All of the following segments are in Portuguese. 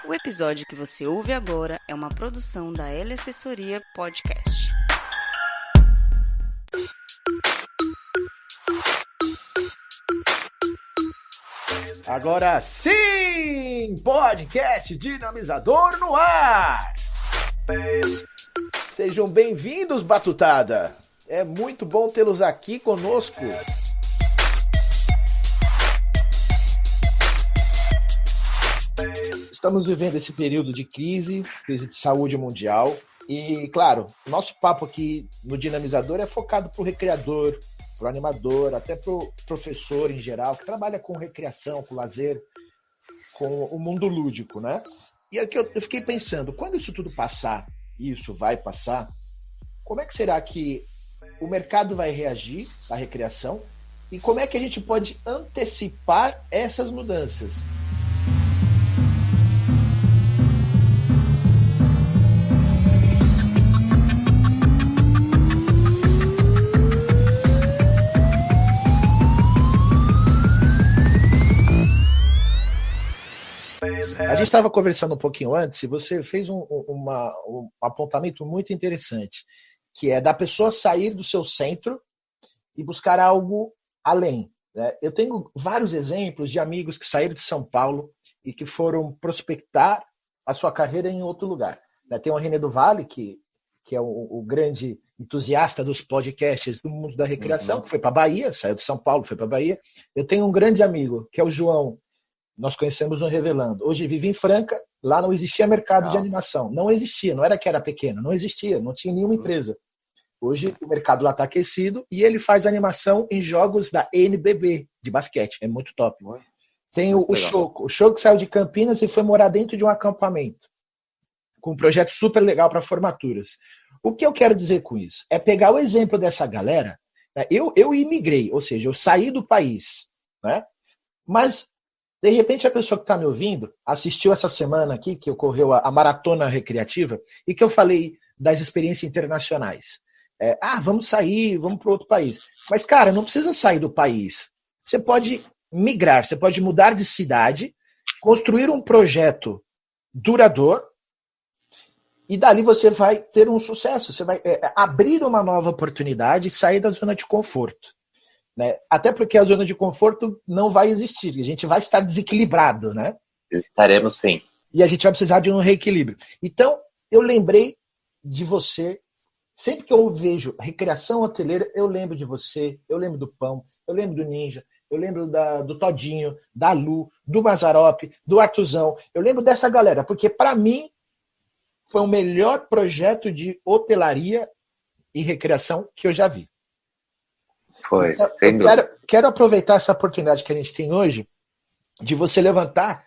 O episódio que você ouve agora é uma produção da L Assessoria Podcast. Agora sim! Podcast Dinamizador no ar! Sejam bem-vindos, Batutada! É muito bom tê-los aqui conosco. Estamos vivendo esse período de crise de saúde mundial. E, claro, o nosso papo aqui no Dinamizador é focado para o recreador, para o animador, até para o professor em geral, que trabalha com recreação, com lazer, com o mundo lúdico, né? E aqui eu fiquei pensando, quando isso tudo passar, e isso vai passar, como é que será que o mercado vai reagir à recreação? E como é que a gente pode antecipar essas mudanças? A gente estava conversando um pouquinho antes e você fez um apontamento muito interessante, que é da pessoa sair do seu centro e buscar algo além, né? Eu tenho vários exemplos de amigos que saíram de São Paulo e que foram prospectar a sua carreira em outro lugar. Tem o René do Vale, que é o grande entusiasta dos podcasts do mundo da recreação, que foi para a Bahia, saiu de São Paulo, foi para a Bahia. Eu tenho um grande amigo, que é o João. Nós conhecemos no Revelando. Hoje vive em Franca, lá não existia mercado de animação. Não existia, não era que era pequeno, não existia, não tinha nenhuma empresa. Hoje o mercado lá está aquecido e ele faz animação em jogos da NBB, de basquete. É muito top. Tem o Choco. O Choco saiu de Campinas e foi morar dentro de um acampamento, com um projeto super legal para formaturas. O que eu quero dizer com isso? É pegar o exemplo dessa galera. Né? Eu imigrei, ou seja, eu saí do país, né? Mas de repente, a pessoa que está me ouvindo assistiu essa semana aqui, que ocorreu a maratona recreativa, e que eu falei das experiências internacionais. Vamos sair, vamos para outro país. Mas, cara, não precisa sair do país. Você pode migrar, você pode mudar de cidade, construir um projeto duradouro, e dali você vai ter um sucesso. Você vai abrir uma nova oportunidade e sair da zona de conforto. Né? Até porque a zona de conforto não vai existir, a gente vai estar desequilibrado, né? Estaremos sim. E a gente vai precisar de um reequilíbrio. Então, eu lembrei de você, sempre que eu vejo recreação hoteleira, eu lembro de você, eu lembro do Pão, eu lembro do Ninja, eu lembro do Todinho, da Lu, do Mazzaropi, do Artuzão, eu lembro dessa galera, porque para mim foi o melhor projeto de hotelaria e recreação que eu já vi. Foi, então, sem dúvida. Quero aproveitar essa oportunidade que a gente tem hoje de você levantar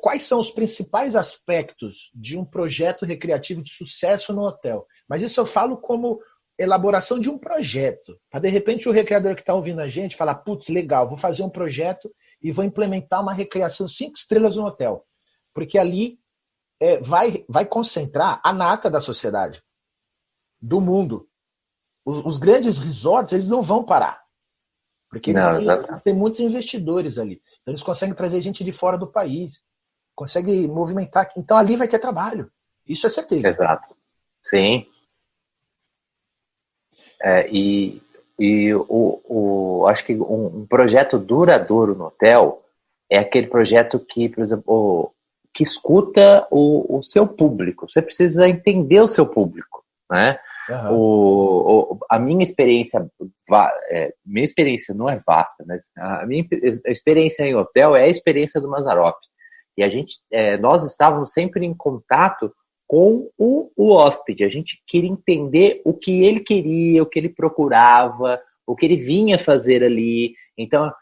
quais são os principais aspectos de um projeto recreativo de sucesso no hotel. Mas isso eu falo como elaboração de um projeto. Para, de repente, o recreador que está ouvindo a gente falar, putz, legal, vou fazer um projeto e vou implementar uma recreação 5 estrelas no hotel. Porque ali vai concentrar a nata da sociedade, do mundo. Os grandes resorts, eles não vão parar. Porque eles têm muitos investidores ali. Então, eles conseguem trazer gente de fora do país. Conseguem movimentar. Então, ali vai ter trabalho. Isso é certeza. Exato. Sim. Acho que um projeto duradouro no hotel é aquele projeto que, por exemplo, que escuta o seu público. Você precisa entender o seu público, né? Uhum. A minha experiência não é vasta, mas a minha experiência em hotel é a experiência do Mazzaropi. E nós estávamos sempre em contato com o hóspede. A gente queria entender o que ele queria, o que ele procurava, o que ele vinha fazer ali. Então,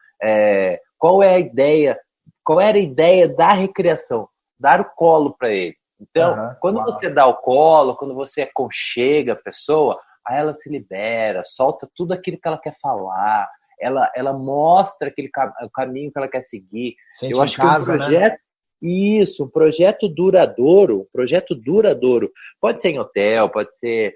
qual era a ideia da recreação? Dar o colo para ele. Então, quando você dá o colo, quando você aconchega a pessoa, aí ela se libera, solta tudo aquilo que ela quer falar, ela mostra o caminho que ela quer seguir. Eu acho que um projeto, né? Isso, um projeto duradouro, pode ser em hotel, pode ser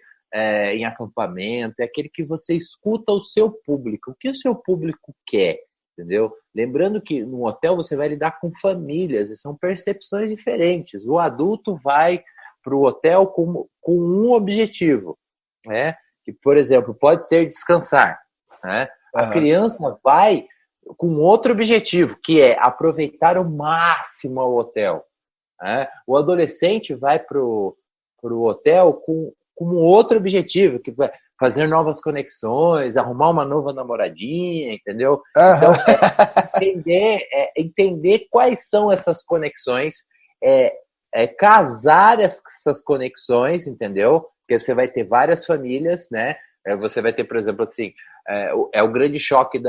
em acampamento, é aquele que você escuta o seu público. O que o seu público quer? entendeu? Lembrando que no hotel você vai lidar com famílias e são percepções diferentes. O adulto vai para o hotel com um objetivo, né? Que, por exemplo, pode ser descansar, né? A criança vai com outro objetivo, que é aproveitar ao máximo o hotel, né? O adolescente vai para o hotel com outro objetivo, que vai fazer novas conexões, arrumar uma nova namoradinha, entendeu? Então, entender quais são essas conexões, casar essas conexões, entendeu? Porque você vai ter várias famílias, né? Você vai ter, por exemplo, assim, o grande choque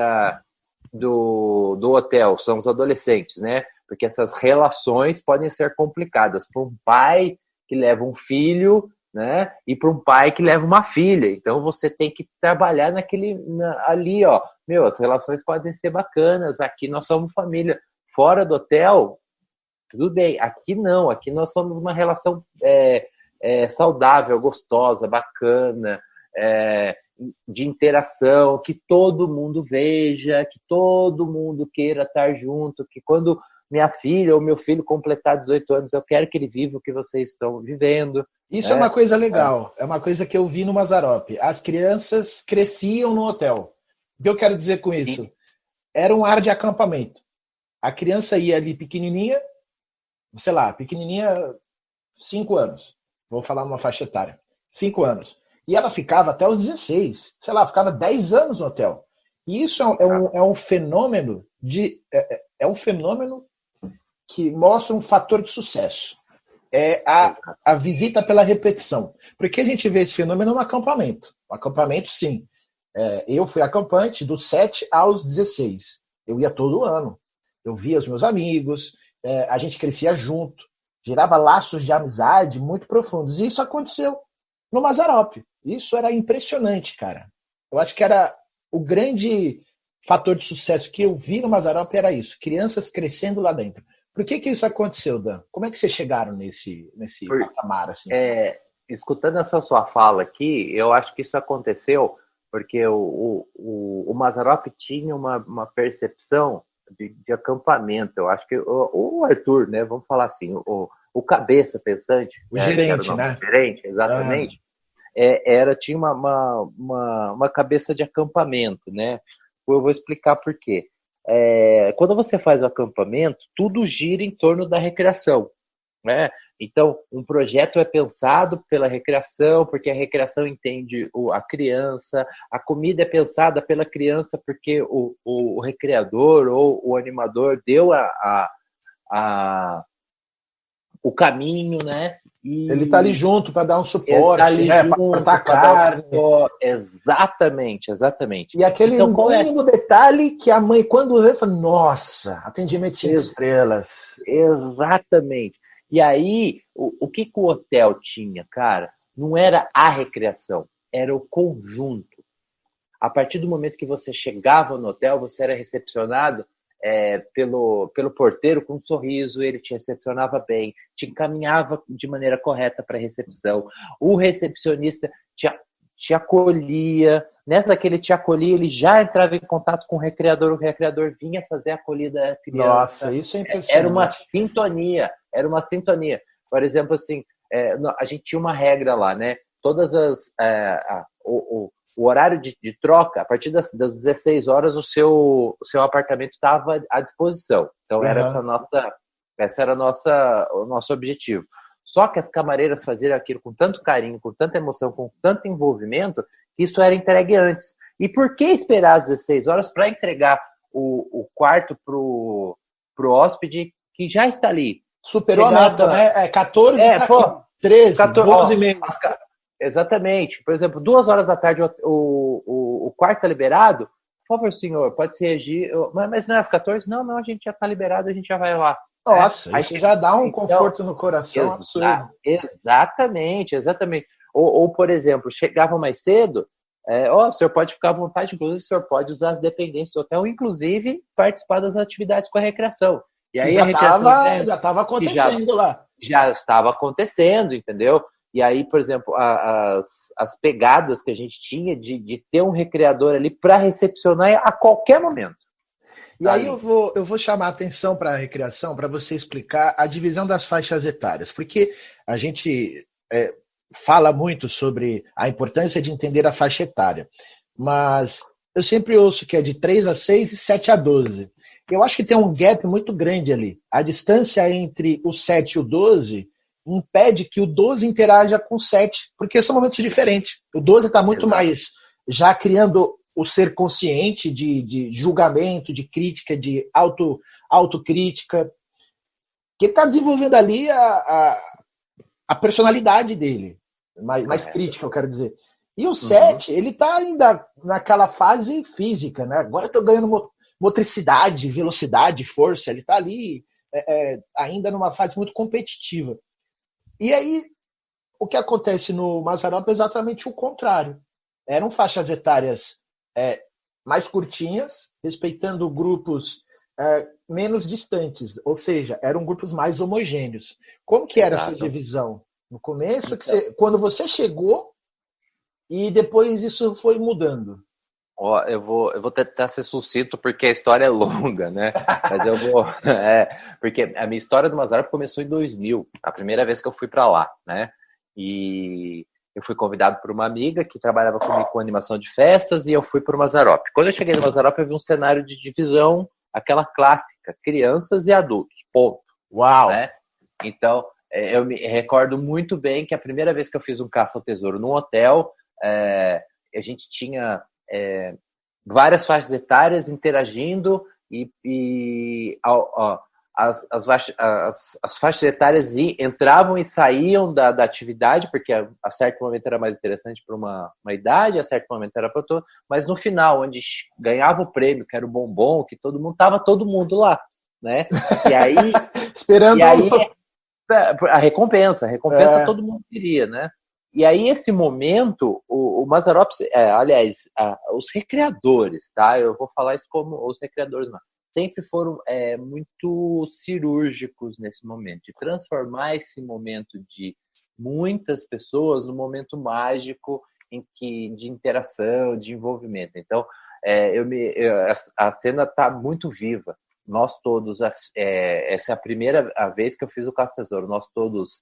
do hotel, são os adolescentes, né? Porque essas relações podem ser complicadas para um pai que leva um filho, né? E para um pai que leva uma filha. Então você tem que trabalhar ali, ó. Meu, as relações podem ser bacanas. Aqui nós somos família. Fora do hotel, tudo bem. Aqui não. Aqui nós somos uma relação saudável, gostosa, bacana, de interação, que todo mundo veja, que todo mundo queira estar junto, que quando minha filha ou meu filho completar 18 anos, eu quero que ele viva o que vocês estão vivendo. Isso é uma coisa legal, é uma coisa que eu vi no Mazzaropi. As crianças cresciam no hotel. O que eu quero dizer com isso? Sim. Era um ar de acampamento. A criança ia ali pequenininha, 5 anos. Vou falar uma faixa etária. 5 anos. E ela ficava até os 16. Ficava 10 anos no hotel. E isso é um fenômeno um fenômeno que mostra um fator de sucesso. É a visita pela repetição. Porque a gente vê esse fenômeno no acampamento. No acampamento, sim. Eu fui acampante dos 7 aos 16. Eu ia todo ano. Eu via os meus amigos, a gente crescia junto, gerava laços de amizade muito profundos. E isso aconteceu no Mazzaropi. Isso era impressionante, cara. Eu acho que era o grande fator de sucesso que eu vi no Mazzaropi era isso. Crianças crescendo lá dentro. Por que isso aconteceu, Dan? Como é que vocês chegaram nesse patamar? Assim? Escutando essa sua fala aqui, eu acho que isso aconteceu porque o Mazzaropi tinha uma percepção de acampamento. Eu acho que o Arthur, né? Vamos falar assim, o cabeça pensante. O gerente, né? O gerente, exatamente. Tinha uma cabeça de acampamento, né? Eu vou explicar por quê. Quando você faz o acampamento, tudo gira em torno da recreação, né? Então, um projeto é pensado pela recreação, porque a recreação entende a criança, a comida é pensada pela criança, porque o recreador ou o animador deu o caminho, né? E ele está ali junto para dar um suporte, né? Para cortar carne. Exatamente. E aquele mínimo detalhe que a mãe, quando vê, fala, nossa, atendimento 5 estrelas. Exatamente. E aí, o que o hotel tinha, cara? Não era a recreação, era o conjunto. A partir do momento que você chegava no hotel, você era recepcionado pelo porteiro com um sorriso, ele te recepcionava bem, te encaminhava de maneira correta para a recepção. O recepcionista te acolhia. Nessa que ele te acolhia, ele já entrava em contato com o recreador vinha fazer a acolhida da criança. Nossa, isso é impressionante. Era uma sintonia. Por exemplo, assim, a gente tinha uma regra lá, né? Todas o horário de troca, a partir das 16 horas, o seu apartamento estava à disposição. Então, esse era o nosso objetivo. Só que as camareiras faziam aquilo com tanto carinho, com tanta emoção, com tanto envolvimento, que isso era entregue antes. E por que esperar às 16 horas para entregar o quarto pro hóspede que já está ali? Superou a meta, né? 14 para 13, 12 e meio. Exatamente. Por exemplo, 2 horas da tarde o quarto está liberado. Por favor, senhor, pode se regir. Mas não é às 14? Não, a gente já está liberado, a gente já vai lá. Nossa, isso já dá um conforto no coração absurdo. Exatamente. Ou, por exemplo, chegava mais cedo, o senhor pode ficar à vontade, inclusive o senhor pode usar as dependências do hotel, inclusive participar das atividades com a recreação. E aí já estava acontecendo lá. Já estava acontecendo, entendeu? E aí, por exemplo, as pegadas que a gente tinha de ter um recreador ali para recepcionar a qualquer momento. E aí eu vou chamar a atenção para a recreação, para você explicar a divisão das faixas etárias, porque a gente fala muito sobre a importância de entender a faixa etária, mas eu sempre ouço que é de 3 a 6 e 7 a 12. Eu acho que tem um gap muito grande ali. A distância entre o 7 e o 12 impede que o 12 interaja com o 7, porque são momentos diferentes. O 12 está muito mais já criando o ser consciente de julgamento, de crítica, de autocrítica, que ele está desenvolvendo ali a personalidade dele, mais crítica, eu quero dizer. E o 7, ele está ainda naquela fase física, né? Agora eu estou ganhando motricidade, velocidade, força, ele está ali ainda numa fase muito competitiva. E aí, o que acontece no Mazzaropi é exatamente o contrário. Eram faixas etárias mais curtinhas, respeitando grupos menos distantes, ou seja, eram grupos mais homogêneos. Como que era essa divisão? No começo, quando você chegou, e depois isso foi mudando? Eu vou tentar ser sucinto porque a história é longa, né? Mas eu vou... porque a minha história do Mazzaropi começou em 2000, a primeira vez que eu fui para lá, né? E eu fui convidado por uma amiga que trabalhava comigo com animação de festas e eu fui para o Mazzaropi. Quando eu cheguei no Mazzaropi, eu vi um cenário de divisão, aquela clássica, crianças e adultos, ponto. Uau! Né? Então, eu me recordo muito bem que a primeira vez que eu fiz um caça ao tesouro num hotel, a gente tinha várias faixas etárias interagindo as faixas etárias entravam e saíam da atividade, porque a certo momento era mais interessante para uma idade, a certo momento era para outro, mas no final, onde ganhava o prêmio, que era o bombom, que estava todo mundo lá, né? E aí... Esperando... E aí, a recompensa todo mundo queria, né? E aí, esse momento, o Mazzaropi, aliás, os recreadores, tá? Eu vou falar isso como os recreadores, sempre foram muito cirúrgicos nesse momento, de transformar esse momento de muitas pessoas num momento mágico de interação, de envolvimento. Então, a cena está muito viva. Nós todos, essa é a primeira vez que eu fiz o Caça-Tesouro, nós todos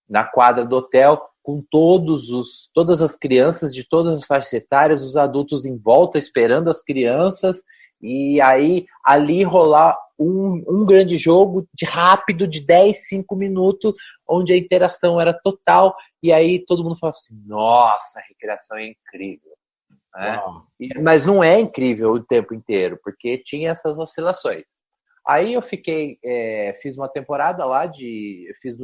na quadra do hotel, com todas as crianças de todas as faixas etárias, os adultos em volta esperando as crianças, e aí ali rolar um grande jogo rápido de 10, 5 minutos, onde a interação era total, e aí todo mundo fala assim, nossa, a recreação é incrível. Né? Mas não é incrível o tempo inteiro, porque tinha essas oscilações. Aí eu fiz uma temporada lá fiz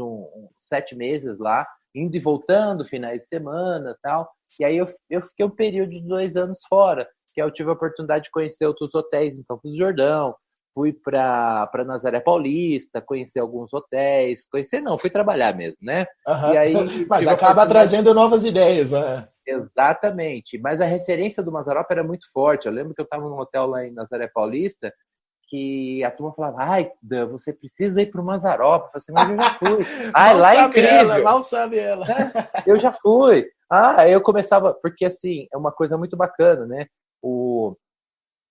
7 meses lá, indo e voltando, finais de semana e tal, e aí eu fiquei um período de 2 anos fora, que eu tive a oportunidade de conhecer outros hotéis em Campos do Jordão, fui para Nazaré Paulista, conhecer alguns hotéis, fui trabalhar mesmo, né? Uhum. E aí, mas acaba trazendo novas ideias, né? Exatamente, mas a referência do Mazzaropi era muito forte. Eu lembro que eu estava num hotel lá em Nazaré Paulista, que a turma falava, Dan, você precisa ir para o Mazzaropi. Eu falei assim, mas eu já fui. Lá é incrível. Mal sabe ela. Eu já fui. Eu começava, porque assim, é uma coisa muito bacana, né? O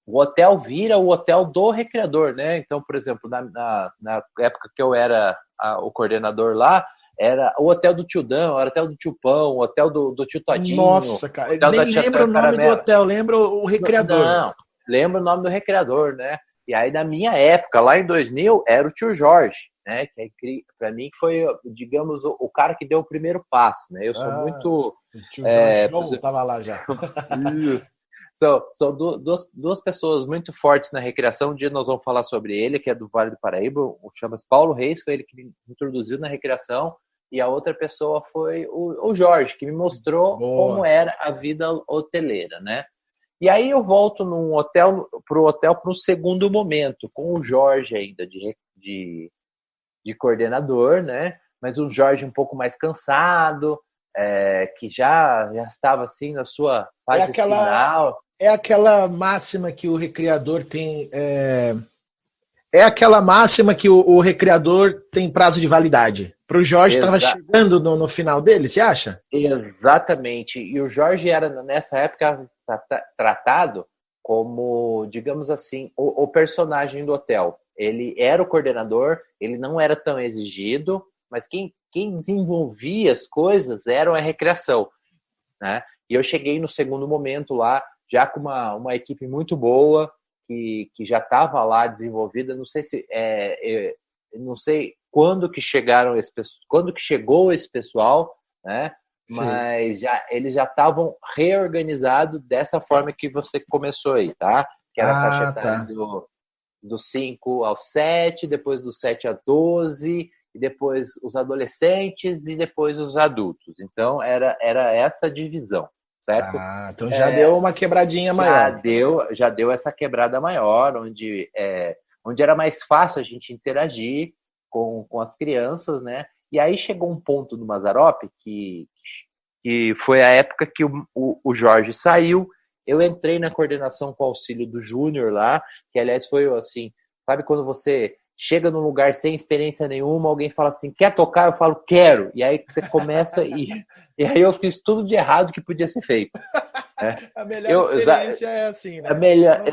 hotel vira o hotel do recreador, né? Então, por exemplo, na época que eu era o coordenador lá, era o hotel do tio Dan, o hotel do tio Pão, o hotel do tio Todinho. Nossa, cara, eu nem lembro o nome do hotel, lembro o recreador. Não, lembro o nome do recreador, né? E aí, na minha época, lá em 2000, era o tio Jorge, né? Que para mim foi, digamos, o cara que deu o primeiro passo, né? Eu sou muito... O tio Jorge estava lá já. São duas pessoas muito fortes na recreação. Um dia nós vamos falar sobre ele, que é do Vale do Paraíba, chama-se Paulo Reis, foi ele que me introduziu na recreação, e a outra pessoa foi o Jorge, que me mostrou como era a vida hoteleira, né? E aí eu volto para um segundo momento, com o Jorge ainda de coordenador, né? Mas o Jorge um pouco mais cansado, que já estava assim na sua fase final. É aquela máxima que o recreador tem. É aquela máxima que o recreador tem prazo de validade. Para o Jorge estava chegando no final dele, você acha? Exatamente. E o Jorge era, nessa época, tratado digamos assim, o personagem do hotel. Ele era o coordenador, ele não era tão exigido, mas quem desenvolvia as coisas era a recreação, né? E eu cheguei no segundo momento lá, já com uma equipe muito boa, que já estava lá desenvolvida. Não sei não sei quando que chegou esse pessoal, né? Mas eles já estavam reorganizados dessa forma que você começou aí, tá? Que era a faixa etária do 5 ao 7, depois do 7 a 12, e depois os adolescentes e depois os adultos. Então, era essa divisão, certo? Então já deu uma quebradinha maior. Já deu essa quebrada maior, onde era mais fácil a gente interagir com as crianças, né? E aí chegou um ponto do Mazzaropi que foi a época que o Jorge saiu. Eu entrei na coordenação com o auxílio do Júnior lá, que aliás foi assim, sabe quando você chega num lugar sem experiência nenhuma, alguém fala assim, quer tocar? Eu falo, quero. E aí você começa e aí eu fiz tudo de errado que podia ser feito. Né? A melhor experiência é assim, né?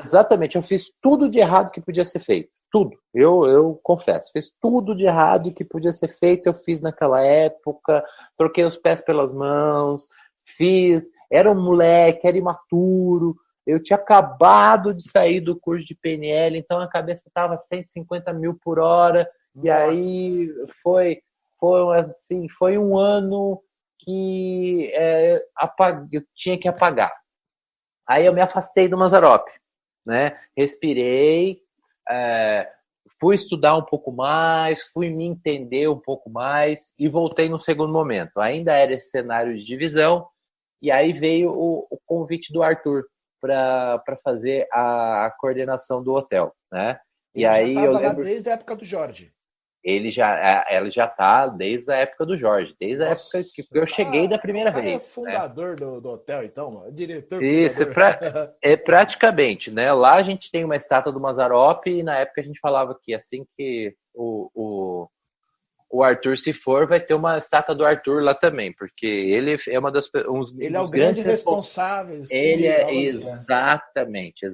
Exatamente, eu fiz tudo de errado que podia ser feito. Tudo. Eu confesso, fiz tudo de errado que podia ser feito, eu fiz naquela época, troquei os pés pelas mãos, era um moleque, era imaturo, eu tinha acabado de sair do curso de PNL, então a cabeça estava 150 mil por hora, e aí foi um ano que eu tinha que apagar. Aí eu me afastei do Mazzaropi, né? Respirei, fui estudar um pouco mais, fui me entender um pouco mais e voltei no segundo momento. Ainda era esse cenário de divisão, e aí veio o convite do Arthur para fazer a coordenação do hotel, né? Ele já estava lá desde a época do Jorge. Ela já está desde a época do Jorge, desde a época que eu cheguei da primeira vez. É fundador, né? do hotel, então, diretor. Isso, praticamente, né? Lá a gente tem uma estátua do Mazzaropi e na época a gente falava que assim que o Arthur se for, vai ter uma estátua do Arthur lá também, porque ele é ele é o grande responsável. Ele é exatamente.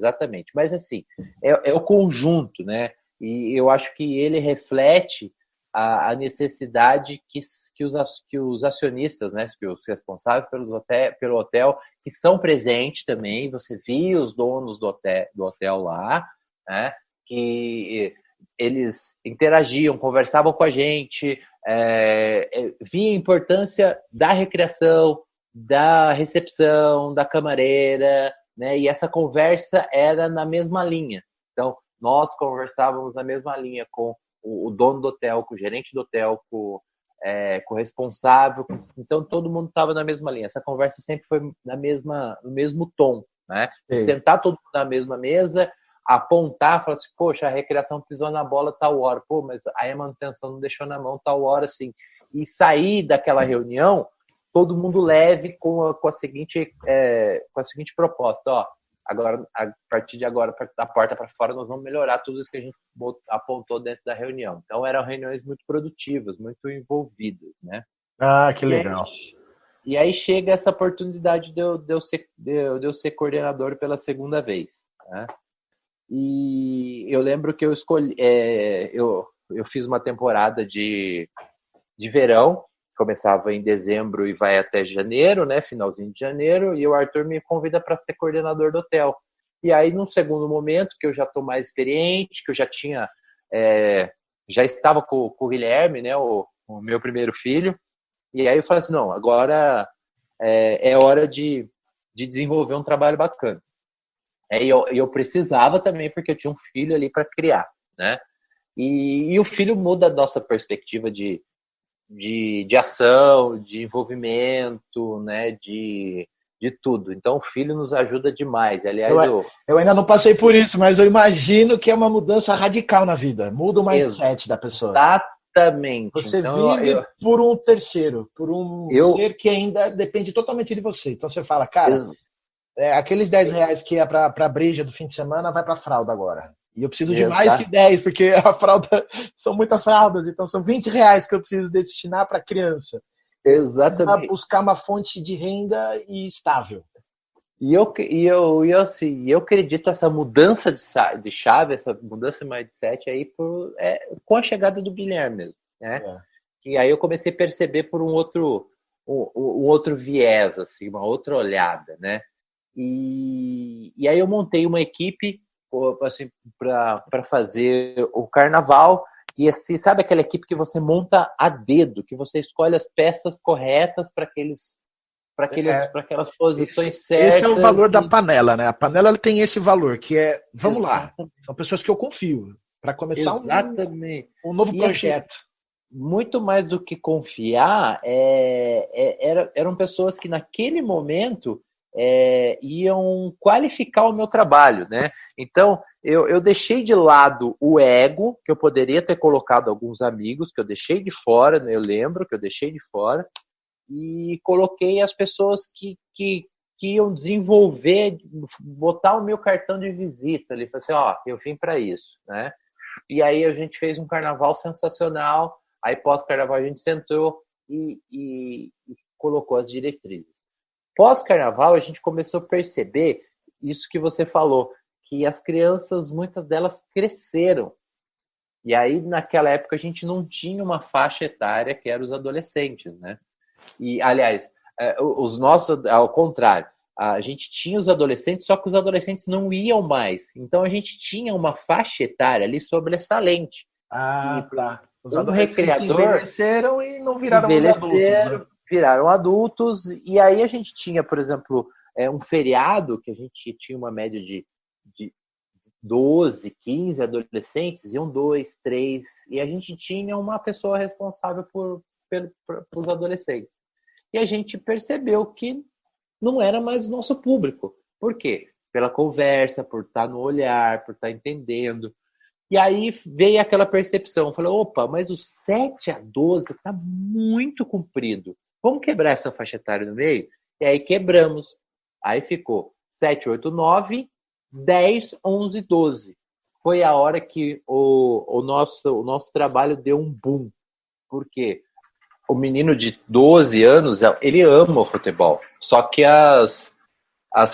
Mas assim, é o conjunto, né? E eu acho que ele reflete a necessidade que os acionistas, né, que os responsáveis pelo hotel, que são presentes também. Você via os donos do hotel lá, né, que eles interagiam, conversavam com a gente, via a importância da recreação, da recepção, da camareira, né, e essa conversa era na mesma linha. Então, nós conversávamos na mesma linha com o dono do hotel, com o gerente do hotel, com o responsável. Então, todo mundo estava na mesma linha. Essa conversa sempre foi no mesmo tom, né? De sentar todo mundo na mesma mesa, apontar, falar assim, poxa, a recreação pisou na bola tal hora. Pô, mas aí a manutenção não deixou na mão tal hora, assim. E sair daquela reunião, todo mundo leve com a seguinte proposta, ó. Agora, a partir de agora, da porta para fora, nós vamos melhorar tudo isso que a gente apontou dentro da reunião. Então, eram reuniões muito produtivas, muito envolvidas, né? Ah, que legal. E aí chega essa oportunidade de eu ser coordenador pela segunda vez, né? E eu lembro que eu escolhi... eu fiz uma temporada de verão, começava em dezembro e vai até janeiro, né, finalzinho de janeiro, e o Arthur me convida para ser coordenador do hotel. E aí, num segundo momento, que eu já estou mais experiente, que eu já estava com o Guilherme, né, o meu primeiro filho, e aí eu falei assim, não, agora é hora de desenvolver um trabalho bacana. E eu precisava também, porque eu tinha um filho ali para criar, né, e o filho muda a nossa perspectiva de ação, de envolvimento, né, de tudo. Então, o filho nos ajuda demais. Aliás, eu ainda não passei por isso, mas eu imagino que é uma mudança radical na vida. Muda o mindset da pessoa. Exatamente. Você vive por um terceiro, por um ser que ainda depende totalmente de você. Então, você fala, cara, aqueles 10 reais que é para a breja do fim de semana, vai para a fralda agora. E eu preciso de mais que 10, porque a fralda são muitas fraldas, então são 20 reais que eu preciso destinar para a criança. Exatamente. Buscar uma fonte de renda e estável. Eu acredito essa mudança de chave, essa mudança de mindset aí com a chegada do Guilherme mesmo, né? E aí eu comecei a perceber por um outro viés, assim, uma outra olhada, né? E aí eu montei uma equipe assim, para fazer o carnaval. E assim, sabe aquela equipe que você monta a dedo, que você escolhe as peças corretas para aquelas posições certas. Esse é o valor da panela, né? A panela ela tem esse valor, que é, vamos lá, são pessoas que eu confio, para começar um novo projeto. Assim, muito mais do que confiar, eram pessoas que naquele momento iam qualificar o meu trabalho, né? Então, eu deixei de lado o ego, que eu poderia ter colocado alguns amigos, que eu deixei de fora, né? Eu lembro que eu deixei de fora, e coloquei as pessoas que iam desenvolver, botar o meu cartão de visita ali, falei assim, eu vim para isso, né? E aí a gente fez um carnaval sensacional, aí pós-carnaval a gente sentou e colocou as diretrizes. Pós-carnaval a gente começou a perceber isso que você falou, que as crianças, muitas delas cresceram. E aí naquela época a gente não tinha uma faixa etária que era os adolescentes, né? E, aliás, os nossos, ao contrário, a gente tinha os adolescentes, só que os adolescentes não iam mais. Então, a gente tinha uma faixa etária ali sobressalente. Tá. Os adolescentes envelheceram e não viraram adultos. Né? Viraram adultos. E aí a gente tinha, por exemplo, um feriado, que a gente tinha uma média de 12, 15 adolescentes, iam 2, 3. E a gente tinha uma pessoa responsável pelos adolescentes. E a gente percebeu que não era mais o nosso público. Por quê? Pela conversa, por estar no olhar, por estar entendendo. E aí veio aquela percepção. Falei, opa, mas o 7 a 12 está muito comprido. Vamos quebrar essa faixa etária no meio? E aí quebramos. Aí ficou 7, 8, 9, 10, 11, 12. Foi a hora que o nosso trabalho deu um boom. Por quê? O menino de 12 anos, ele ama o futebol. Só que as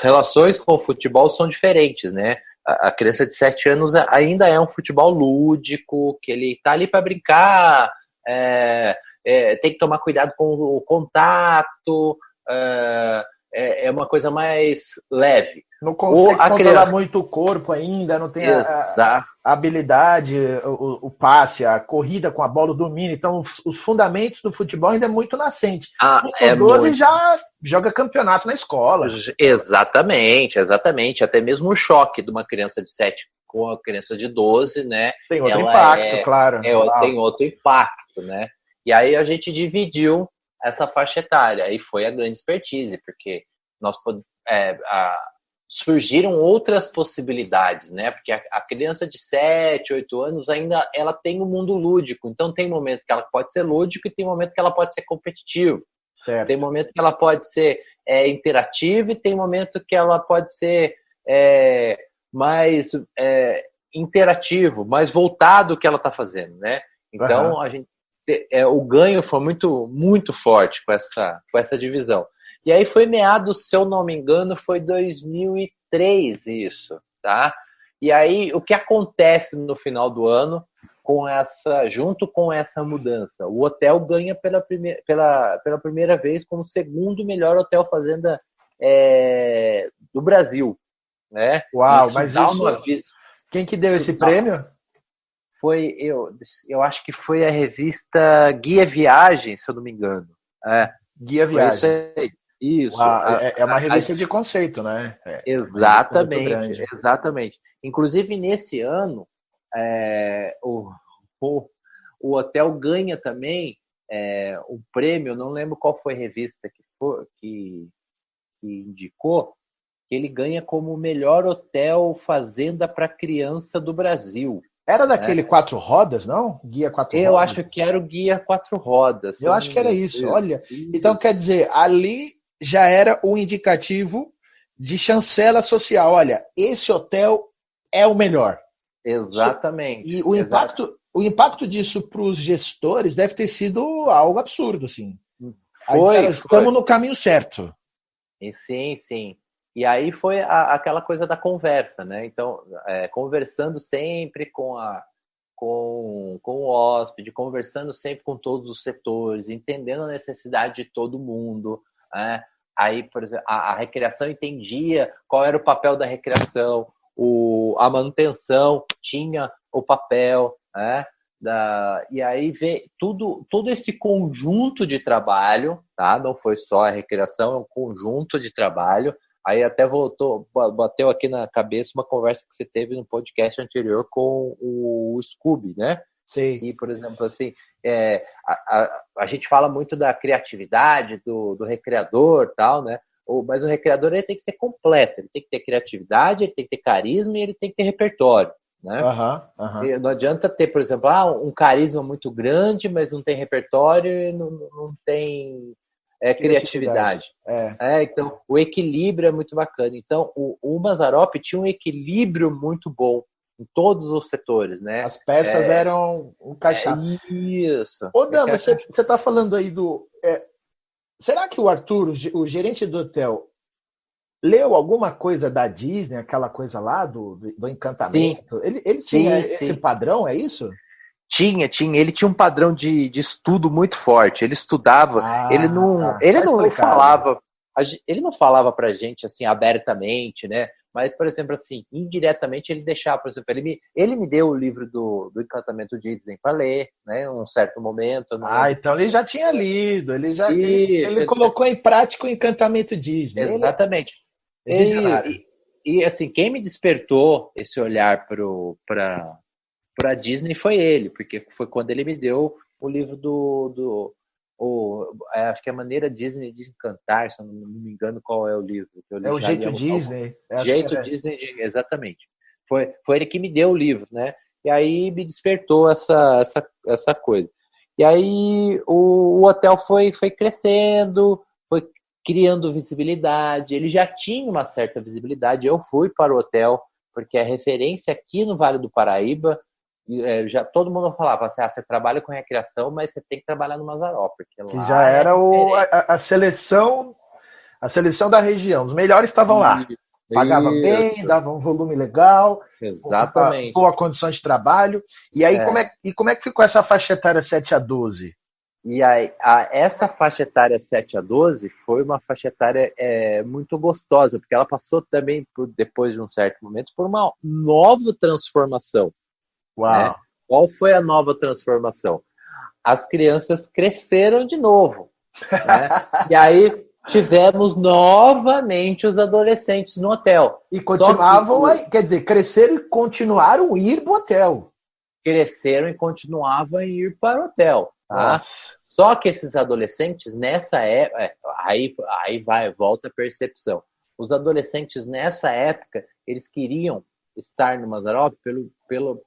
relações com o futebol são diferentes, né? A criança de 7 anos ainda é um futebol lúdico, que ele tá ali para brincar, tem que tomar cuidado com o contato, é uma coisa mais leve. Não consegue controlar muito o corpo ainda, não tem a habilidade, o passe, a corrida com a bola, o domínio. Então, os fundamentos do futebol ainda é muito nascente. O 12 já joga campeonato na escola. Exatamente. Até mesmo o choque de uma criança de 7 com a criança de 12, né? Tem outro impacto, claro. Tem outro impacto, né? E aí a gente dividiu essa faixa etária. Aí foi a grande expertise, porque surgiram outras possibilidades, né? Porque a criança de 7, 8 anos ainda ela tem um mundo lúdico. Então tem momento que ela pode ser lúdico e tem momento que ela pode ser competitivo. Certo. Tem momento que ela pode ser interativa e tem momento que ela pode ser mais interativo, mais voltado ao que ela está fazendo, né? Então a gente o ganho foi muito, muito forte com essa divisão. E aí foi meados, se eu não me engano, foi 2003 isso, tá? E aí o que acontece no final do ano junto com essa mudança? O hotel ganha pela primeira vez como o segundo melhor hotel fazenda do Brasil, né? Uau, mas quem que deu esse prêmio? Foi, eu acho que foi a revista Guia Viagem, se eu não me engano. Guia Viagem. Isso. É uma revista de conceito, né? Exatamente. Inclusive, nesse ano, o hotel ganha também um prêmio, não lembro qual foi a revista que indicou, que ele ganha como o melhor hotel fazenda para criança do Brasil. Era daquele 4 rodas, não? Guia 4 rodas? Eu acho que era o Guia 4 rodas. Eu acho que era isso, olha. Então, quer dizer, ali já era o indicativo de chancela social. Olha, esse hotel é o melhor. Exatamente. E o impacto disso para os gestores deve ter sido algo absurdo, assim. Estamos no caminho certo. Sim. E aí foi aquela coisa da conversa, né? Então, conversando sempre com o hóspede, conversando sempre com todos os setores, entendendo a necessidade de todo mundo, né? Aí, por exemplo, a recreação entendia qual era o papel da recreação, a manutenção tinha o papel, né? E aí vê todo esse conjunto de trabalho, tá? Não foi só a recreação, é um conjunto de trabalho. Aí até bateu aqui na cabeça uma conversa que você teve no podcast anterior com o Scooby, né? Sim. E, por exemplo, assim, a gente fala muito da criatividade do recreador, tal, né? Mas o recreador ele tem que ser completo, ele tem que ter criatividade, ele tem que ter carisma e ele tem que ter repertório, né? E não adianta ter, por exemplo, um carisma muito grande, mas não tem repertório e não tem criatividade. Então, o equilíbrio é muito bacana. Então, o Mazzaropi tinha um equilíbrio muito bom em todos os setores, né? As peças eram encaixadas. Isso. Ô, Dan, você está falando aí será que o Arthur, o gerente do hotel, leu alguma coisa da Disney, aquela coisa lá do encantamento? Sim. Ele tinha esse padrão, é isso? Tinha. Ele tinha um padrão de estudo muito forte. Ele estudava, ele não falava pra gente assim abertamente, né? Mas, por exemplo, assim, indiretamente ele deixava, por exemplo, ele me deu o livro do Encantamento Disney para ler, né? Em um certo momento. Então ele já tinha lido, ele colocou em prática o Encantamento Disney. Exatamente. E assim, quem me despertou esse olhar para Disney foi ele, porque foi quando ele me deu o livro acho que é a Maneira Disney de Encantar, se eu não me engano qual é o livro. Que eu li, o Jeito Disney. Jeito Disney, exatamente. Foi ele que me deu o livro, né? E aí me despertou essa coisa. E aí o hotel foi crescendo, foi criando visibilidade, ele já tinha uma certa visibilidade. Eu fui para o hotel, porque a referência aqui no Vale do Paraíba, já todo mundo falava assim, você trabalha com recreação, mas você tem que trabalhar no Mazzaropi, porque lá já era a seleção da região, os melhores estavam lá, pagava bem, dava um volume legal, exatamente, boa condição de trabalho. E aí como é que ficou essa faixa etária 7 a 12? E aí, essa faixa etária 7 a 12 foi uma faixa etária muito gostosa, porque ela passou também, depois de um certo momento, por uma nova transformação. Uau. Né? Qual foi a nova transformação? As crianças cresceram de novo. Né? E aí tivemos novamente os adolescentes no hotel. E continuavam, quer dizer, cresceram e continuaram a ir para o hotel. Cresceram e continuavam a ir para o hotel. Tá? Só que esses adolescentes nessa época, volta a percepção. Os adolescentes nessa época, eles queriam estar no Mazzaropi pelo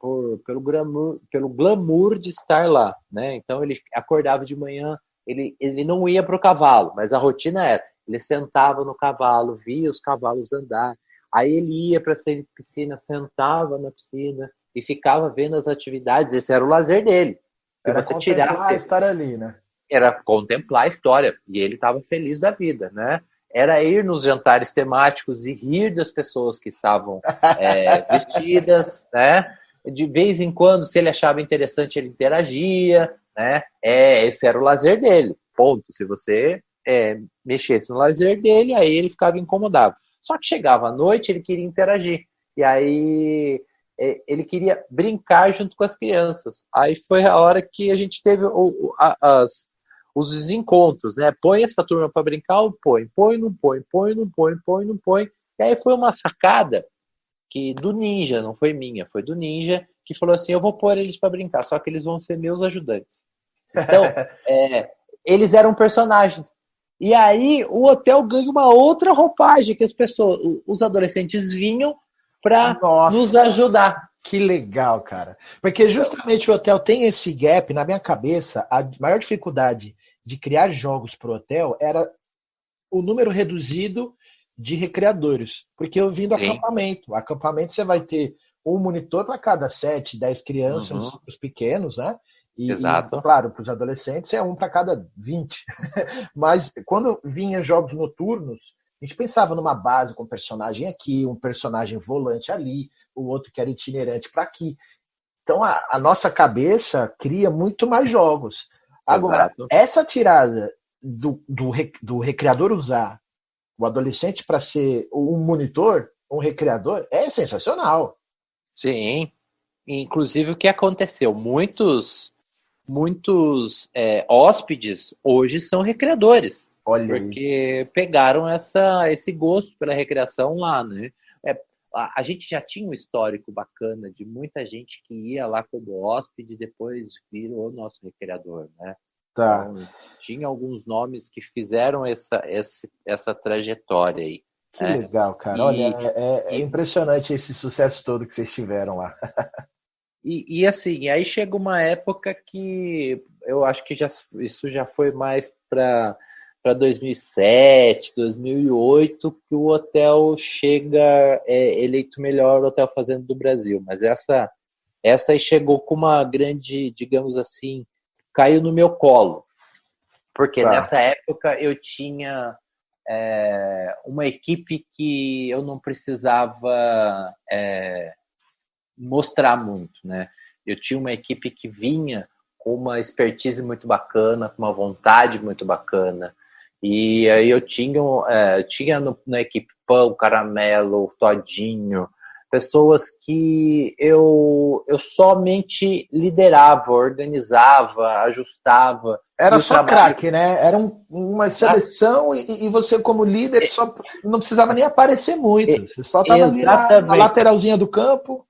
glamour de estar lá, né? Então ele acordava de manhã, ele não ia para o cavalo, mas a rotina era, ele sentava no cavalo, via os cavalos andar, aí ele ia para a piscina, sentava na piscina e ficava vendo as atividades. Esse era o lazer dele. Era contemplar estar ali, né? Era contemplar a história, e ele estava feliz da vida, né? Era ir nos jantares temáticos e rir das pessoas que estavam vestidas, né? De vez em quando, se ele achava interessante, ele interagia, né? Esse era o lazer dele, ponto. Se você mexesse no lazer dele, aí ele ficava incomodado. Só que chegava à noite, ele queria interagir. E aí ele queria brincar junto com as crianças. Aí foi a hora que a gente teve os desencontros, né? Põe essa turma para brincar ou põe, não põe, não põe. E aí foi uma sacada do Ninja, não foi minha, foi do Ninja, que falou assim, eu vou pôr eles para brincar, só que eles vão ser meus ajudantes. Então, eles eram personagens. E aí o hotel ganha uma outra roupagem, que os adolescentes vinham para nos ajudar. Que legal, cara. Porque justamente o hotel tem esse gap, na minha cabeça, a maior dificuldade de criar jogos para o hotel era o número reduzido de recreadores. Porque eu vim do acampamento. Acampamento você vai ter um monitor para cada 7, 10 crianças, os pequenos, né? Exato. E, claro, para os adolescentes é um para cada 20. Mas quando vinha jogos noturnos, A gente pensava numa base com um personagem aqui, um personagem volante ali, o outro que era itinerante para aqui. Então a nossa cabeça cria muito mais jogos. Agora, Exato. essa tirada do recreador usar o adolescente para ser um monitor, um recreador, é sensacional. Sim. Inclusive, o que aconteceu? Muitos hóspedes hoje são recreadores. Olha porque aí. pegaram esse gosto pela recreação lá, né? A gente já tinha um histórico bacana de muita gente que ia lá como hóspede e depois virou nosso recreador, né? Tá. Então, tinha alguns nomes que fizeram essa trajetória aí. Que legal, cara. Olha, é e, impressionante esse sucesso todo que vocês tiveram lá. e assim, aí chega uma época que eu acho que isso já foi mais para 2007, 2008, que o hotel chega eleito melhor hotel fazenda do Brasil. Mas essa aí chegou com uma grande, digamos assim, caiu no meu colo. Porque nessa época eu tinha uma equipe que eu não precisava mostrar muito, né? Eu tinha uma equipe que vinha com uma expertise muito bacana, com uma vontade muito bacana. E aí eu tinha na equipe Pão, Caramelo, Todinho, pessoas que eu somente liderava, organizava, ajustava. Era só craque, né? Era uma seleção e você, como líder, só não precisava nem aparecer muito. Você só estava ali na lateralzinha do campo.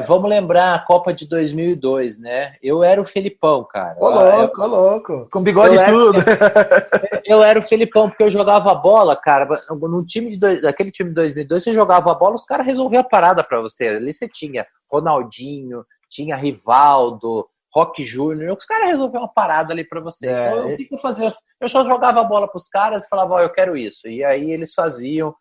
Vamos lembrar a Copa de 2002, né? Eu era o Felipão, cara. Ô louco. Com bigode e tudo. Eu era o Felipão, porque eu jogava bola, cara. No time daquele time de 2002, você jogava a bola, os caras resolviam a parada pra você. Ali você tinha Ronaldinho, tinha Rivaldo, Roque Júnior. Os caras resolviam uma parada ali pra você. Então, o que eu fazia? Eu só jogava a bola pros caras e falava, eu quero isso. E aí eles faziam.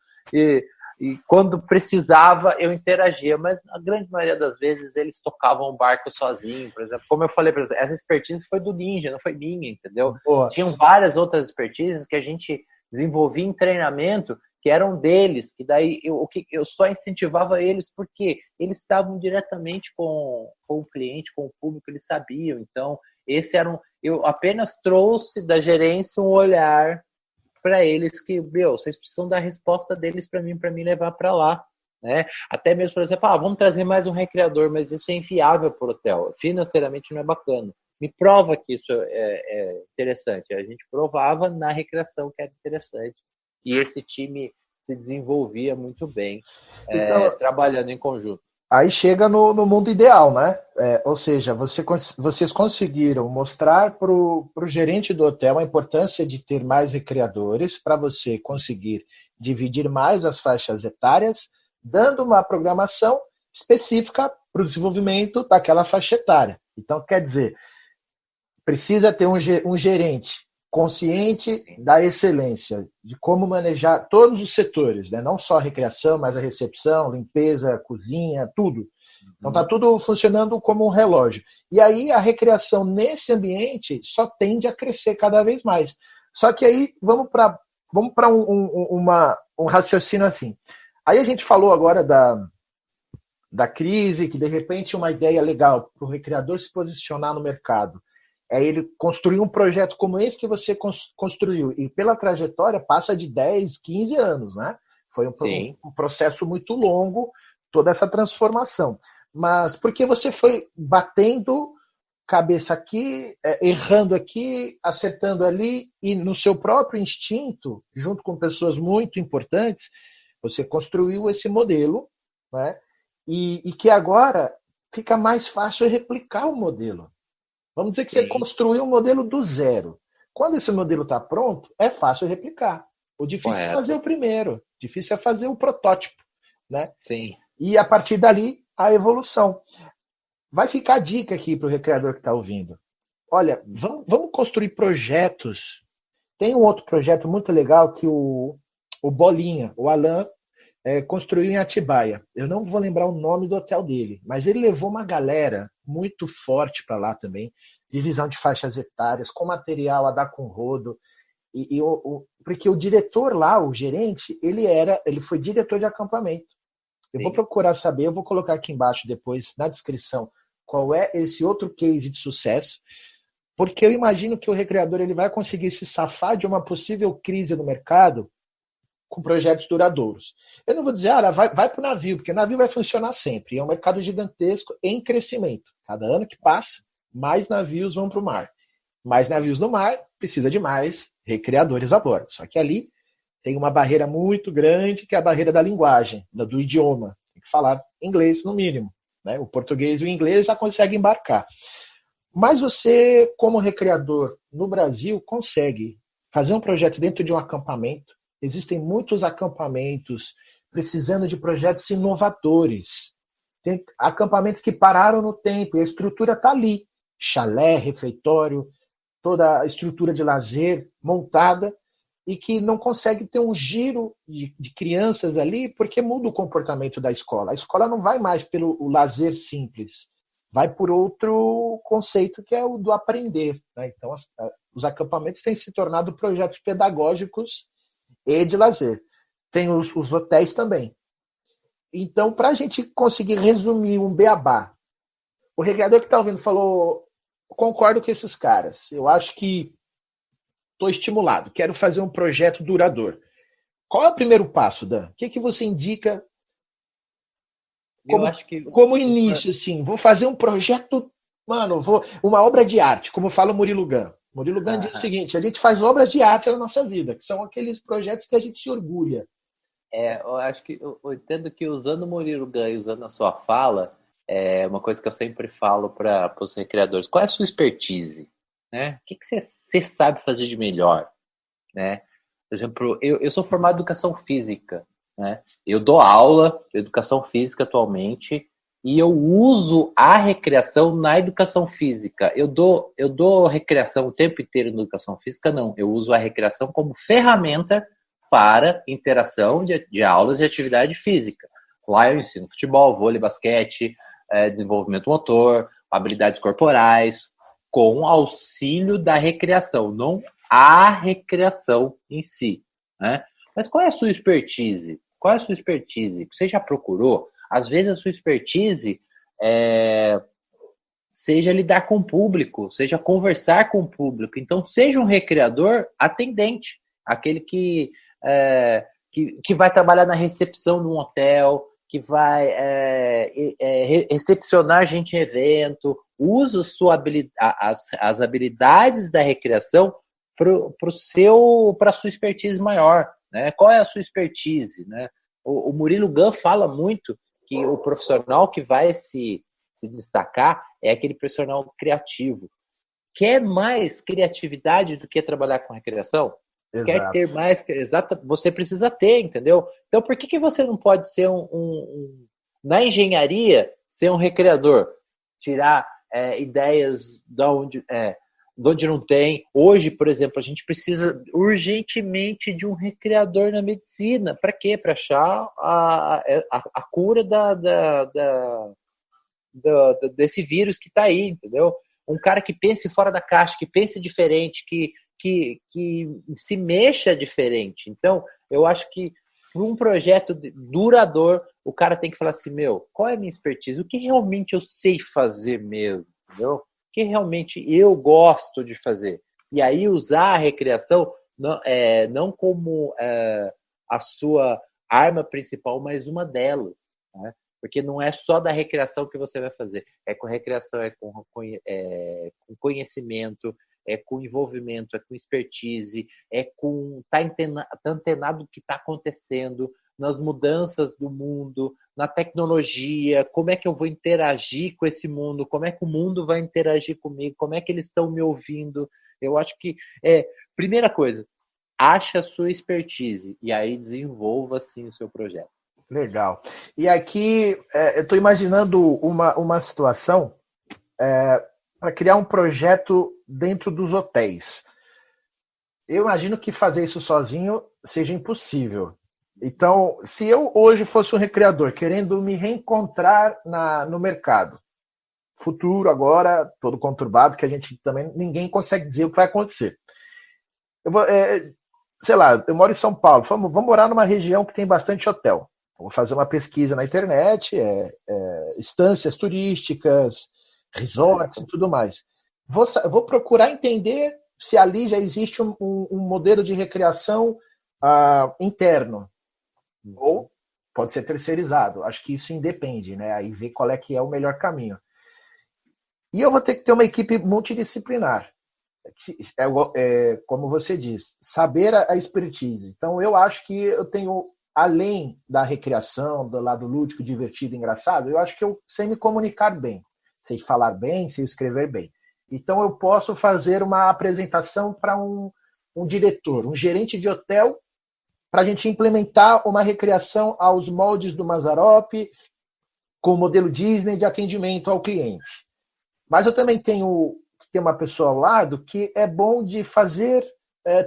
E quando precisava, eu interagia, mas a grande maioria das vezes eles tocavam o barco sozinho, por exemplo. Como eu falei, por exemplo, essa expertise foi do Ninja, não foi minha, entendeu? Boa. Tinham várias outras expertises que a gente desenvolvia em treinamento, que eram deles, que daí eu só incentivava eles porque eles estavam diretamente com o cliente, com o público, eles sabiam. Então, eu apenas trouxe da gerência um olhar para eles que, vocês precisam dar a resposta deles para mim levar para lá, né? Até mesmo, por exemplo, vamos trazer mais um recreador, mas isso é inviável para o hotel, financeiramente não é bacana. Me prova que isso é interessante. A gente provava na recreação que era interessante. E esse time se desenvolvia muito bem, então, trabalhando em conjunto. Aí chega no mundo ideal, né? Ou seja, vocês conseguiram mostrar para o gerente do hotel a importância de ter mais recreadores para você conseguir dividir mais as faixas etárias, dando uma programação específica para o desenvolvimento daquela faixa etária. Então, quer dizer, precisa ter um gerente consciente da excelência, de como manejar todos os setores, né? Não só a recreação, mas a recepção, limpeza, cozinha, tudo. Então está tudo funcionando como um relógio. E aí a recreação nesse ambiente só tende a crescer cada vez mais. Só que aí vamos para um raciocínio assim. Aí a gente falou agora da crise, que de repente uma ideia legal para o recreador se posicionar no mercado é ele construir um projeto como esse que você construiu. E pela trajetória passa de 10, 15 anos, né? Foi um processo muito longo, toda essa transformação. Mas porque você foi batendo cabeça aqui, errando aqui, acertando ali, e no seu próprio instinto, junto com pessoas muito importantes, você construiu esse modelo, né? E que agora fica mais fácil replicar o modelo. Vamos dizer que você construiu um modelo do zero. Quando esse modelo está pronto, é fácil replicar. O difícil é fazer o primeiro. O difícil é fazer o protótipo, né? Sim. E a partir dali, a evolução. Vai ficar a dica aqui para o recreador que está ouvindo. Olha, vamos construir projetos. Tem um outro projeto muito legal que o Bolinha, o Alan, construiu em Atibaia. Eu não vou lembrar o nome do hotel dele, mas ele levou uma galera muito forte para lá também, divisão de faixas etárias, com material a dar com rodo. Porque o diretor lá, o gerente, ele foi diretor de acampamento. Eu vou procurar saber, eu vou colocar aqui embaixo depois, na descrição, qual é esse outro case de sucesso, porque eu imagino que o recreador ele vai conseguir se safar de uma possível crise no mercado com projetos duradouros. Eu não vou dizer, vai para o navio, porque o navio vai funcionar sempre. É um mercado gigantesco em crescimento. Cada ano que passa, mais navios vão para o mar. Mais navios no mar, precisa de mais recreadores a bordo. Só que ali tem uma barreira muito grande, que é a barreira da linguagem, do idioma. Tem que falar inglês no mínimo, né? O português e o inglês já conseguem embarcar. Mas você, como recreador no Brasil, consegue fazer um projeto dentro de um acampamento. Existem muitos acampamentos precisando de projetos inovadores. Tem acampamentos que pararam no tempo e a estrutura está ali. Chalé, refeitório, toda a estrutura de lazer montada e que não consegue ter um giro de crianças ali porque muda o comportamento da escola. A escola não vai mais pelo lazer simples, vai por outro conceito que é o do aprender, né? Então, os acampamentos têm se tornado projetos pedagógicos e de lazer. Tem os hotéis também. Então, para a gente conseguir resumir um beabá, o recreador que está ouvindo falou, concordo com esses caras, eu acho que estou estimulado, quero fazer um projeto duradouro. Qual é o primeiro passo, Dan? O que você indica como início, assim? Vou fazer um projeto, uma obra de arte, como fala o Murilo Gun. Murilo Gun diz o seguinte, a gente faz obras de arte na nossa vida, que são aqueles projetos que a gente se orgulha. Eu acho que eu entendo que usando o Murilo Gun e usando a sua fala, é uma coisa que eu sempre falo para os recreadores. Qual é a sua expertise? Né? O que você sabe fazer de melhor? Né? Por exemplo, eu sou formado em educação física. Né? Eu dou aula de educação física atualmente e eu uso a recreação na educação física. Eu dou recreação o tempo inteiro na educação física? Não. Eu uso a recreação como ferramenta para interação de aulas de atividade física. Lá eu ensino futebol, vôlei, basquete, desenvolvimento motor, habilidades corporais, com auxílio da recreação, não a recreação em si. Né? Mas qual é a sua expertise? Qual é a sua expertise? Você já procurou? Às vezes a sua expertise seja lidar com o público, seja conversar com o público. Então, seja um recreador atendente, aquele que vai trabalhar na recepção de um hotel, que vai recepcionar gente em evento, usa as habilidades da recreação para a sua expertise maior. Né? Qual é a sua expertise? Né? O Murilo Gun fala muito que o profissional que vai se destacar é aquele profissional criativo. Quer mais criatividade do que trabalhar com recreação? Exato. Quer ter mais... Exato, você precisa ter, entendeu? Então, por que você não pode ser na engenharia, ser um recreador? Tirar ideias de onde não tem. Hoje, por exemplo, a gente precisa urgentemente de um recreador na medicina. Para quê? Para achar a cura desse vírus que está aí, entendeu? Um cara que pense fora da caixa, que pense diferente, que se mexa diferente. Então, eu acho que para um projeto duradouro, o cara tem que falar assim, qual é a minha expertise? O que realmente eu sei fazer mesmo? Entendeu? O que realmente eu gosto de fazer? E aí usar a recreação não como a sua arma principal, mas uma delas. Né? Porque não é só da recreação que você vai fazer. É com recreação, com conhecimento, é com envolvimento, é com expertise, é com tá antenado do que está acontecendo, nas mudanças do mundo, na tecnologia, como é que eu vou interagir com esse mundo, como é que o mundo vai interagir comigo, como é que eles estão me ouvindo. Eu acho que, primeira coisa, ache a sua expertise e aí desenvolva, sim, o seu projeto. Legal. E aqui, eu estou imaginando uma situação para criar um projeto dentro dos hotéis. Eu imagino que fazer isso sozinho seja impossível. Então, se eu hoje fosse um recreador querendo me reencontrar no mercado, futuro agora, todo conturbado, que a gente também, ninguém consegue dizer o que vai acontecer. sei lá, eu moro em São Paulo, vamos morar numa região que tem bastante hotel. Vou fazer uma pesquisa na internet, estâncias turísticas, resorts e tudo mais. Vou procurar entender se ali já existe um modelo de recreação interno. Ou pode ser terceirizado. Acho que isso independe, né? Aí ver qual é que é o melhor caminho. E eu vou ter que ter uma equipe multidisciplinar. Como você diz, saber a expertise. Então, eu acho que eu tenho, além da recreação, do lado lúdico, divertido, engraçado, eu acho que eu sei me comunicar bem, sei falar bem, sei escrever bem. Então, eu posso fazer uma apresentação para um diretor, um gerente de hotel, para a gente implementar uma recreação aos moldes do Mazzaropi, com o modelo Disney de atendimento ao cliente. Mas eu também tenho que ter uma pessoa ao lado que é bom de fazer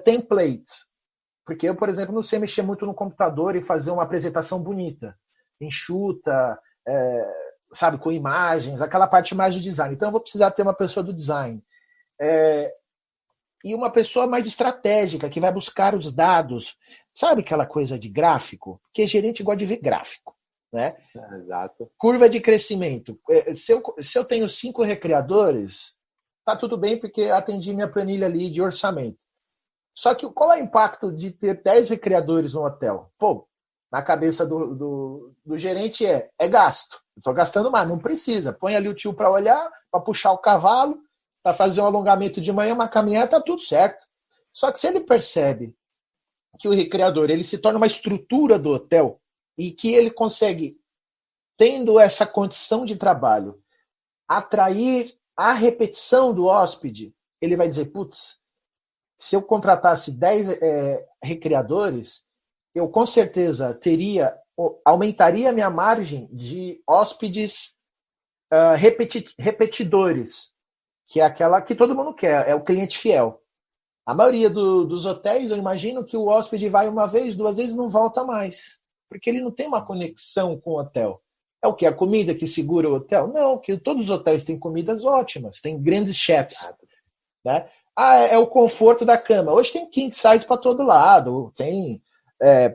templates. Porque eu, por exemplo, não sei mexer muito no computador e fazer uma apresentação bonita, enxuta, sabe, com imagens, aquela parte mais do design. Então eu vou precisar ter uma pessoa do design. E uma pessoa mais estratégica, que vai buscar os dados. Sabe aquela coisa de gráfico? Porque gerente gosta de ver gráfico. Né? Exato. Curva de crescimento. Se eu tenho 5 recreadores, tá tudo bem porque atendi minha planilha ali de orçamento. Só que qual é o impacto de ter 10 recreadores no hotel? Pô, na cabeça do gerente é gasto. Eu tô gastando mais, não precisa. Põe ali o tio para olhar, para puxar o cavalo, para fazer um alongamento de manhã, uma caminhada, tá tudo certo. Só que se ele percebe que o recreador ele se torna uma estrutura do hotel e que ele consegue, tendo essa condição de trabalho, atrair a repetição do hóspede, ele vai dizer, putz, se eu contratasse 10 recreadores, eu com certeza aumentaria a minha margem de hóspedes repetidores, que é aquela que todo mundo quer, é o cliente fiel. A maioria dos hotéis, eu imagino que o hóspede vai uma vez, 2 vezes e não volta mais, porque ele não tem uma conexão com o hotel. É o que? A comida que segura o hotel? Não, que todos os hotéis têm comidas ótimas, tem grandes chefs. Né? É o conforto da cama. Hoje tem king size para todo lado, tem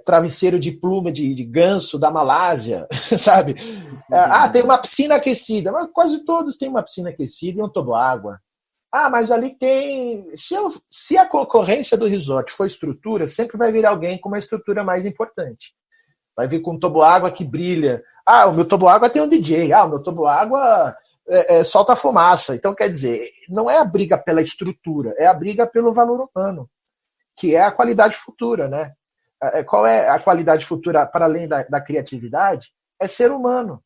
travesseiro de pluma de ganso da Malásia, sabe? Tem uma piscina aquecida, mas quase todos têm uma piscina aquecida e um toboágua. Mas ali tem... Se a concorrência do resort for estrutura, sempre vai vir alguém com uma estrutura mais importante. Vai vir com um toboágua que brilha. O meu toboágua tem um DJ. O meu toboágua solta fumaça. Então, quer dizer, não é a briga pela estrutura, é a briga pelo valor humano, que é a qualidade futura, né? Qual é a qualidade futura, para além da criatividade? É ser humano.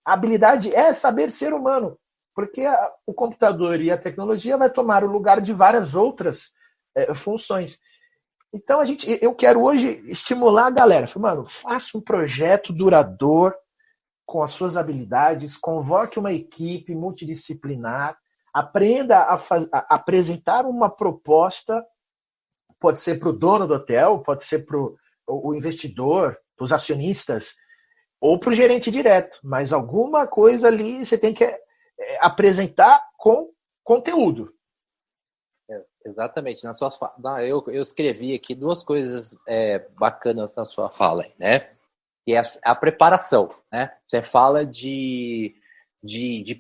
A habilidade é saber ser humano. Porque o computador e a tecnologia vai tomar o lugar de várias outras funções. Então, eu quero hoje estimular a galera. Mano, faça um projeto duradouro com as suas habilidades, convoque uma equipe multidisciplinar, aprenda a apresentar uma proposta, pode ser para o dono do hotel, pode ser para o investidor, para os acionistas, ou para o gerente direto. Mas alguma coisa ali você tem que apresentar com conteúdo. Exatamente. Eu escrevi aqui 2 coisas bacanas na sua fala, né? Que é a preparação, né? Você fala de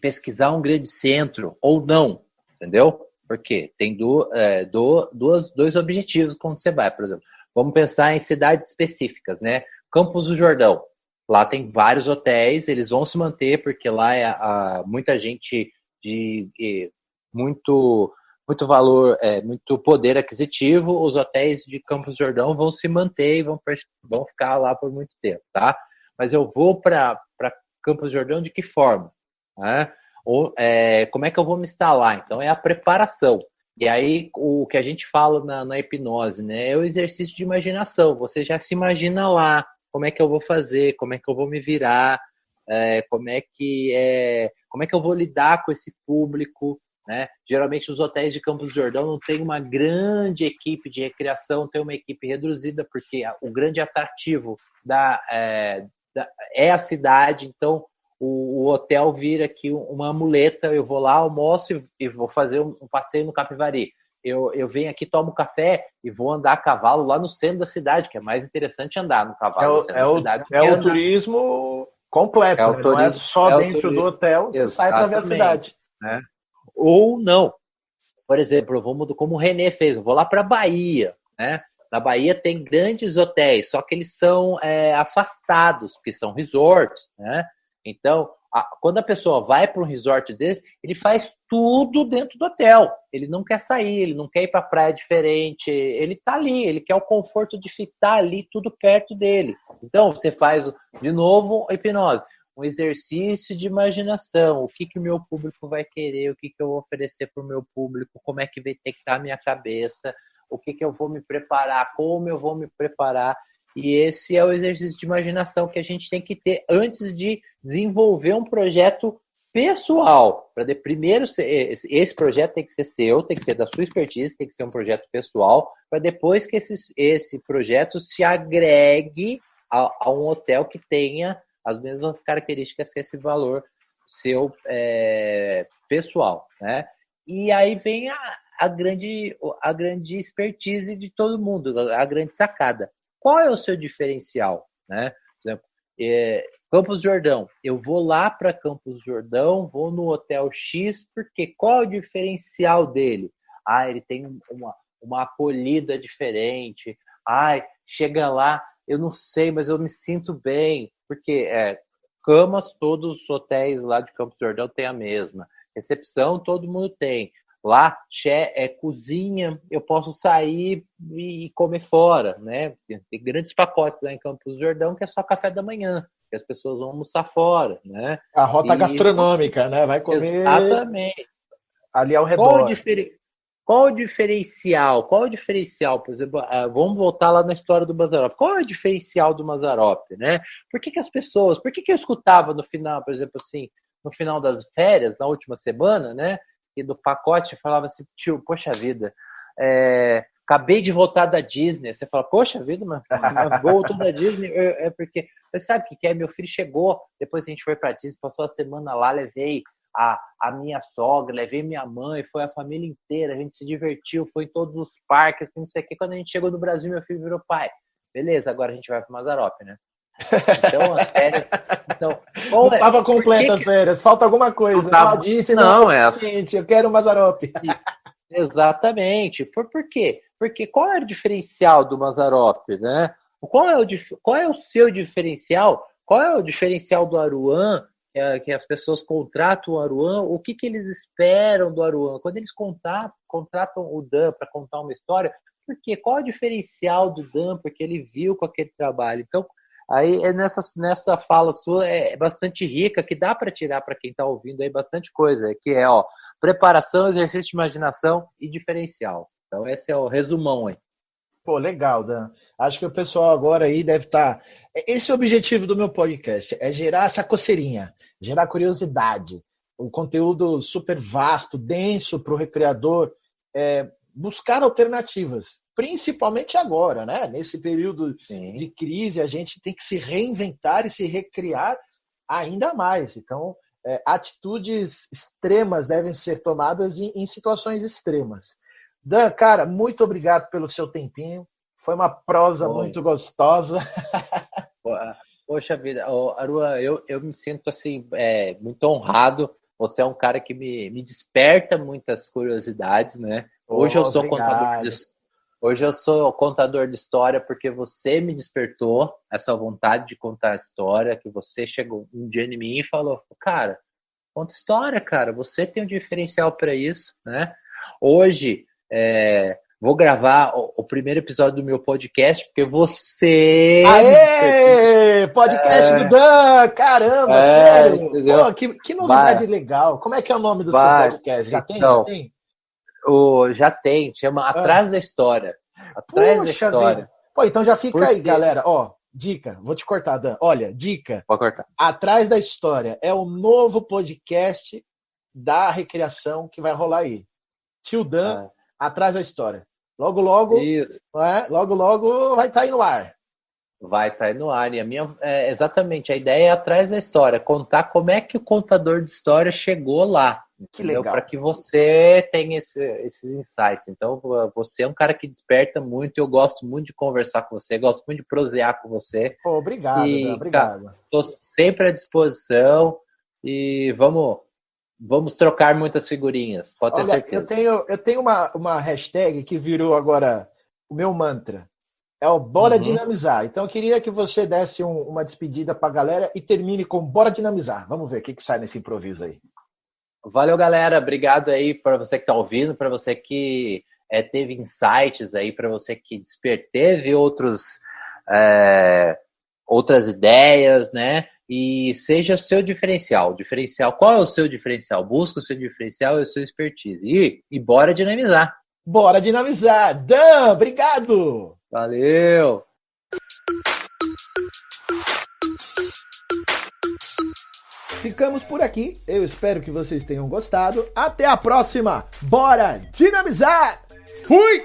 pesquisar um grande centro ou não, entendeu? Porque tem dois objetivos quando você vai, por exemplo. Vamos pensar em cidades específicas, né? Campos do Jordão. Lá tem vários hotéis, eles vão se manter, porque lá muita gente de muito valor, muito poder aquisitivo. Os hotéis de Campos do Jordão vão se manter e vão ficar lá por muito tempo, tá? Mas eu vou para Campos do Jordão de que forma? Né? Como é que eu vou me instalar? Então, é a preparação. E aí, o que a gente fala na hipnose, né? É o exercício de imaginação. Você já se imagina lá, como é que eu vou fazer, como é que eu vou me virar, como é que eu vou lidar com esse público, né? Geralmente os hotéis de Campos do Jordão não tem uma grande equipe de recreação, tem uma equipe reduzida, porque o grande atrativo é a cidade. Então o hotel vira aqui uma muleta. Eu vou lá, almoço e vou fazer um passeio no Capivari. eu venho aqui, tomo café e vou andar a cavalo lá no centro da cidade, que é mais interessante andar no cavalo no centro da cidade. É o turismo completo, né? Não é só dentro do hotel, você sai para ver a cidade. Né? Ou não. Por exemplo, como o René fez, eu vou lá para a Bahia, né? Na Bahia tem grandes hotéis, só que eles são afastados, porque são resorts, né? Então, quando a pessoa vai para um resort desse, ele faz tudo dentro do hotel. Ele não quer sair, ele não quer ir para praia diferente, ele está ali, ele quer o conforto de ficar ali, tudo perto dele. Então, você faz, de novo, hipnose. Um exercício de imaginação. O que o meu público vai querer, o que eu vou oferecer para o meu público, como é que vai ter que estar a minha cabeça, o que eu vou me preparar, como eu vou me preparar. E esse é o exercício de imaginação que a gente tem que ter antes de desenvolver um projeto pessoal. Primeiro, esse projeto tem que ser seu, tem que ser da sua expertise, tem que ser um projeto pessoal, para depois que esse projeto se agregue a um hotel que tenha as mesmas características que esse valor seu pessoal, né? E aí vem a grande expertise de todo mundo, a grande sacada. Qual é o seu diferencial, né? Por exemplo, Campos do Jordão. Eu vou lá para Campos do Jordão, vou no Hotel X, porque qual é o diferencial dele? Ele tem uma acolhida diferente. Chega lá, eu não sei, mas eu me sinto bem. Porque camas, todos os hotéis lá de Campos do Jordão têm a mesma. Recepção, todo mundo tem. Lá, cozinha, eu posso sair e comer fora, né? Tem grandes pacotes lá em Campos do Jordão que é só café da manhã, que as pessoas vão almoçar fora, né? A rota gastronômica, né? Vai comer exatamente ali ao redor. Qual o diferencial? Por exemplo, vamos voltar lá na história do Mazzaropi. Qual é o diferencial do Mazzaropi, né? Por que eu escutava no final, por exemplo, assim, no final das férias, na última semana, né? E do pacote falava assim, tio, poxa vida, acabei de voltar da Disney. Você fala, poxa vida, mano, voltou da Disney, porque, você sabe o que é? Meu filho chegou, depois a gente foi pra Disney, passou a semana lá, levei a minha sogra, levei minha mãe, foi a família inteira, a gente se divertiu, foi em todos os parques, não sei o que. Quando a gente chegou no Brasil, meu filho virou pai. Beleza, agora a gente vai pro Mazzaropi, né? Então, as férias. Então, não estava completa as férias, falta alguma coisa. Não disse, não é gente, eu quero o Mazzaropi. Exatamente. Por quê? Porque qual é o diferencial do Mazzaropi, né? Qual é o seu diferencial? Qual é o diferencial do Aruan? Que as pessoas contratam o Aruan, o que eles esperam do Aruan? Quando eles contratam o Dan para contar uma história, por quê? Qual é o diferencial do Dan? Porque ele viu com aquele trabalho. Então, aí nessa fala sua é bastante rica, que dá para tirar para quem está ouvindo aí bastante coisa, que é preparação, exercício de imaginação e diferencial. Então esse é o resumão aí. Pô, legal, Dan. Acho que o pessoal agora aí deve estar... Esse é o objetivo do meu podcast, é gerar essa coceirinha, gerar curiosidade, um conteúdo super vasto, denso para o recreador, buscar alternativas, principalmente agora, né? Nesse período de crise, a gente tem que se reinventar e se recriar ainda mais. Então, atitudes extremas devem ser tomadas em situações extremas. Dan, cara, muito obrigado pelo seu tempinho. Foi uma prosa muito gostosa. Poxa vida, Aruan, eu me sinto assim, muito honrado. Você é um cara que me desperta muitas curiosidades, né? Hoje eu sou contador de história porque você me despertou essa vontade de contar a história, que você chegou um dia em mim e falou, cara, conta história, cara, você tem um diferencial para isso, né? Hoje, vou gravar o primeiro episódio do meu podcast, porque você... Aê! Podcast do Dan! Caramba, sério? Pô, que novidade legal. Como é que é o nome do seu podcast? Já tem? Já tem, chama Atrás da História. Atrás da História. Vida. Pô, então já fica aí, galera. Dica, vou te cortar, Dan. Olha, dica. Pode cortar. Atrás da História é o novo podcast da Recriação que vai rolar aí. Tio Dan, Atrás da História. Logo, logo, logo vai estar aí no ar. Vai estar aí no ar. E a minha, exatamente, a ideia é Atrás da História, contar como é que o contador de história chegou lá, Que legal. Para que você tenha esses insights. Então, você é um cara que desperta muito, eu gosto muito de conversar com você, gosto muito de prosear com você. Obrigado, Dan, obrigado. Estou sempre à disposição e vamos trocar muitas figurinhas, pode ter certeza. Eu tenho uma hashtag que virou agora o meu mantra. É o Bora Dinamizar. Então eu queria que você desse uma despedida para a galera e termine com Bora Dinamizar. Vamos ver o que sai nesse improviso aí. Valeu, galera. Obrigado aí para você que está ouvindo, para você que teve insights aí, para você que teve outras ideias, né? E seja o seu diferencial. Qual é o seu diferencial? Busca o seu diferencial e a sua expertise. E bora dinamizar. Bora dinamizar. Dan, obrigado. Valeu. Ficamos por aqui. Eu espero que vocês tenham gostado. Até a próxima. Bora dinamizar. Fui!